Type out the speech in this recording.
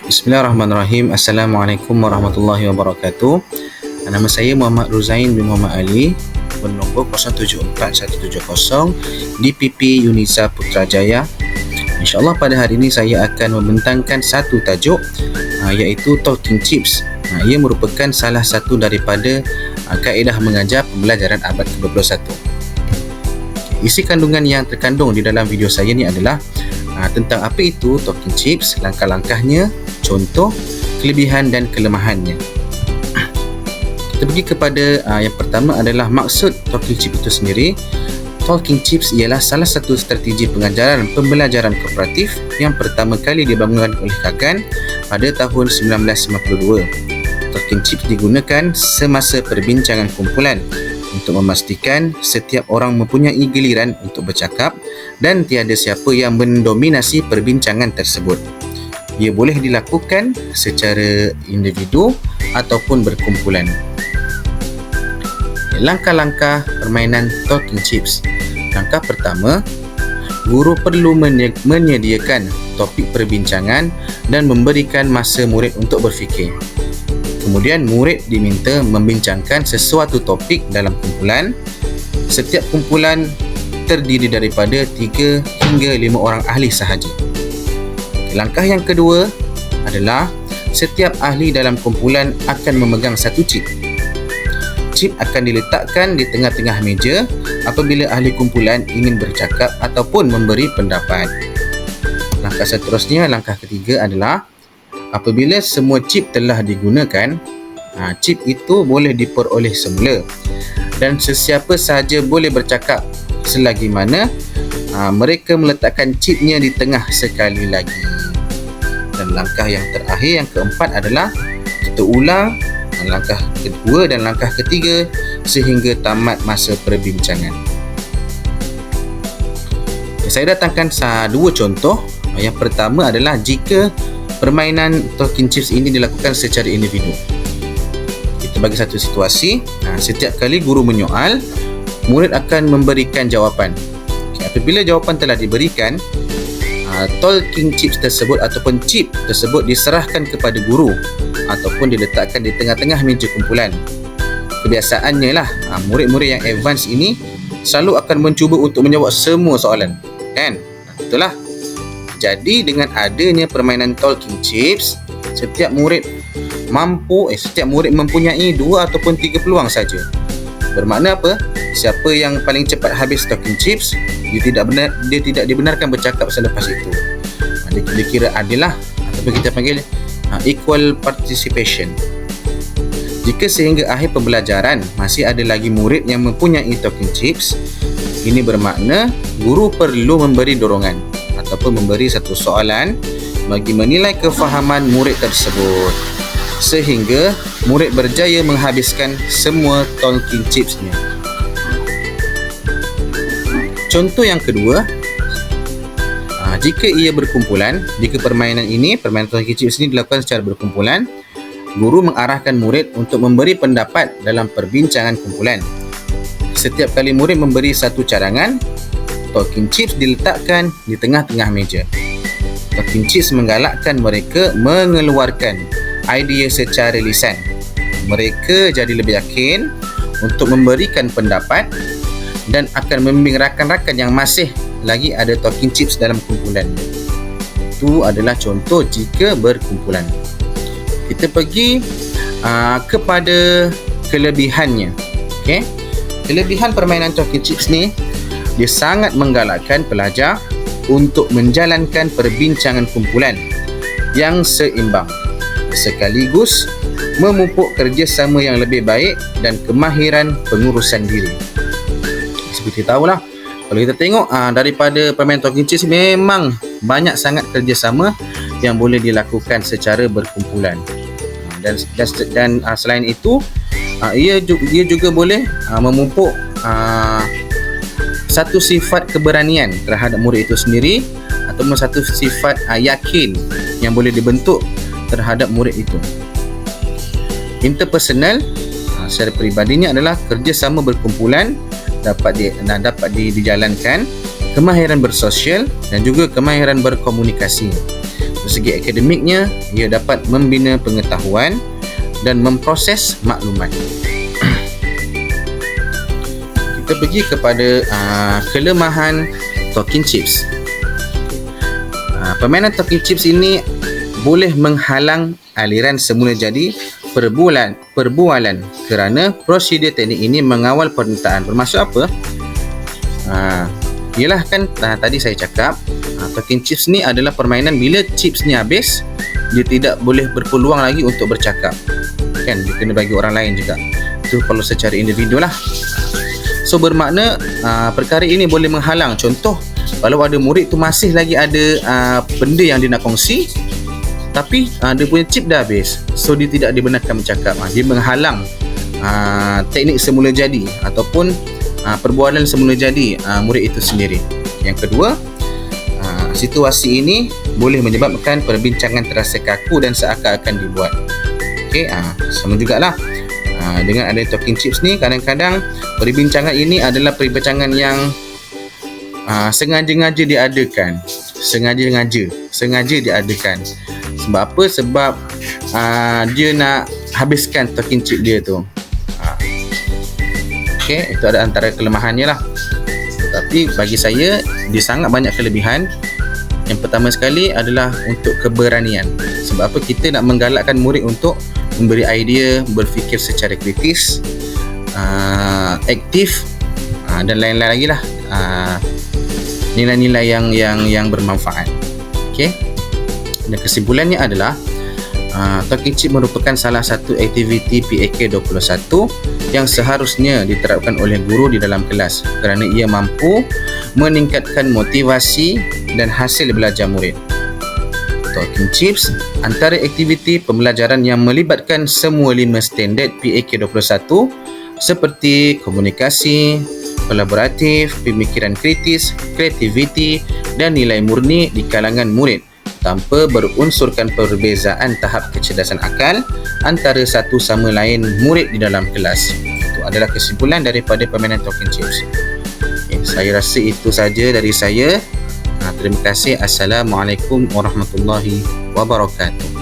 Bismillahirrahmanirrahim. Assalamualaikum warahmatullahi wabarakatuh. Nama saya Muhammad Ruzain bin Muhammad Ali, bernombor 074170 DPP Unisa Putrajaya. InsyaAllah pada hari ini saya akan membentangkan satu tajuk, iaitu Talking Chips. Ia merupakan salah satu daripada kaedah mengajar pembelajaran abad ke-21. Isi kandungan yang terkandung di dalam video saya ni adalah tentang apa itu Talking Chips, langkah-langkahnya, contoh, kelebihan dan kelemahannya. Kita pergi kepada yang pertama adalah maksud Talking Chips itu sendiri. Talking Chips ialah salah satu strategi pengajaran pembelajaran kooperatif yang pertama kali dibangunkan oleh Kagan pada tahun 1952. Talking Chips digunakan semasa perbincangan kumpulan untuk memastikan setiap orang mempunyai giliran untuk bercakap dan tiada siapa yang mendominasi perbincangan tersebut. Ia boleh dilakukan secara individu ataupun berkumpulan. Langkah-langkah permainan Talking Chips. Langkah pertama, guru perlu menyediakan topik perbincangan dan memberikan masa murid untuk berfikir. Kemudian murid diminta membincangkan sesuatu topik dalam kumpulan. Setiap kumpulan terdiri daripada 3 hingga 5 orang ahli sahaja. Langkah yang kedua adalah setiap ahli dalam kumpulan akan memegang satu chip. Chip akan diletakkan di tengah-tengah meja apabila ahli kumpulan ingin bercakap ataupun memberi pendapat. Langkah seterusnya, langkah ketiga adalah apabila semua chip telah digunakan, chip itu boleh diperoleh semula dan sesiapa sahaja boleh bercakap selagi mana mereka meletakkan chipnya di tengah sekali lagi. Dan langkah yang terakhir, yang keempat adalah kita ulang langkah kedua dan langkah ketiga sehingga tamat masa perbincangan. Saya datangkan dua contoh. Yang pertama adalah jika permainan Talking Chips ini dilakukan secara individu. Kita bagi satu situasi, setiap kali guru menyoal, murid akan memberikan jawapan. Apabila jawapan telah diberikan, Talking Chips tersebut ataupun chip tersebut diserahkan kepada guru ataupun diletakkan di tengah-tengah meja kumpulan. Kebiasaannya lah, murid-murid yang advance ini selalu akan mencuba untuk menjawab semua soalan, kan? Itulah. Jadi dengan adanya permainan Talking Chips, setiap murid mempunyai 2 ataupun 3 peluang saja. Bermakna apa? Siapa yang paling cepat habis Talking Chips, dia tidak dibenarkan bercakap selepas itu. Dia kira adil lah, ataupun kita panggil equal participation. Jika sehingga akhir pembelajaran masih ada lagi murid yang mempunyai Talking Chips, ini bermakna guru perlu memberi dorongan ataupun memberi satu soalan bagi menilai kefahaman murid tersebut sehingga murid berjaya menghabiskan semua Talking Chips-nya. Contoh yang kedua, jika ia berkumpulan, jika permainan Talking Chips ini dilakukan secara berkumpulan, guru mengarahkan murid untuk memberi pendapat dalam perbincangan kumpulan. Setiap kali murid memberi satu cadangan, Talking Chips diletakkan di tengah-tengah meja. Talking Chips menggalakkan mereka mengeluarkan idea secara lisan. Mereka jadi lebih yakin untuk memberikan pendapat dan akan membimbing rakan-rakan yang masih lagi ada Talking Chips dalam kumpulan. Itu adalah contoh jika berkumpulan. Kita pergi kepada kelebihannya. Okey. Kelebihan permainan Talking Chips ni, dia sangat menggalakkan pelajar untuk menjalankan perbincangan kumpulan yang seimbang, sekaligus memupuk kerjasama yang lebih baik dan kemahiran pengurusan diri. Seperti tahulah, kalau kita tengok daripada permainan Talking Chips, memang banyak sangat kerjasama yang boleh dilakukan secara berkumpulan. Dan selain itu, ia juga boleh memupuk satu sifat keberanian terhadap murid itu sendiri ataupun satu sifat yakin yang boleh dibentuk terhadap murid itu. Interpersonal, secara peribadinya adalah kerjasama berkumpulan dapat dijalankan, kemahiran bersosial dan juga kemahiran berkomunikasi. Dari segi akademiknya, ia dapat membina pengetahuan dan memproses maklumat. Kita pergi kepada kelemahan talking chips. Permainan talking chips ini boleh menghalang aliran semula jadi perbualan kerana prosedur teknik ini mengawal permintaan. Bermaksud apa? Ialah kan tadi saya cakap, talking chips ni adalah permainan bila chips ni habis, dia tidak boleh berpeluang lagi untuk bercakap. Kan, dia kena bagi orang lain juga. Itu kalau secara individu lah. So bermakna perkara ini boleh menghalang. Contoh, kalau ada murid tu masih lagi ada benda yang dia nak kongsi, tapi dia punya chip dah habis, so dia tidak dibenarkan bercakap. Dia menghalang teknik semula jadi ataupun perbualan semula jadi murid itu sendiri. Yang kedua, situasi ini boleh menyebabkan perbincangan terasa kaku dan seakan-akan dibuat. Okey, sama jugalah dengan ada talking chips ni, kadang-kadang perbincangan ini adalah perbincangan yang sengaja-ngaja diadakan. Sengaja diadakan. Sebab apa? Sebab dia nak habiskan talking chip dia tu. Okey, itu ada antara kelemahannya lah. Tetapi bagi saya, dia sangat banyak kelebihan. Yang pertama sekali adalah untuk keberanian. Sebab apa? Kita nak menggalakkan murid untuk memberi idea, berfikir secara kritis, aktif, dan lain-lain lagi lah. Nilai-nilai yang bermanfaat. Okey. Dan kesimpulannya adalah talking chip merupakan salah satu aktiviti PAK 21 yang seharusnya diterapkan oleh guru di dalam kelas kerana ia mampu meningkatkan motivasi dan hasil belajar murid. Talking chips antara aktiviti pembelajaran yang melibatkan semua 5 standard PAK 21 seperti komunikasi, kolaboratif, pemikiran kritis, kreativiti dan nilai murni di kalangan murid tanpa berunsurkan perbezaan tahap kecerdasan akal antara satu sama lain murid di dalam kelas. Itu adalah kesimpulan daripada permainan talking chips. Okay, saya rasa itu saja dari saya. Terima kasih. Assalamualaikum warahmatullahi wabarakatuh.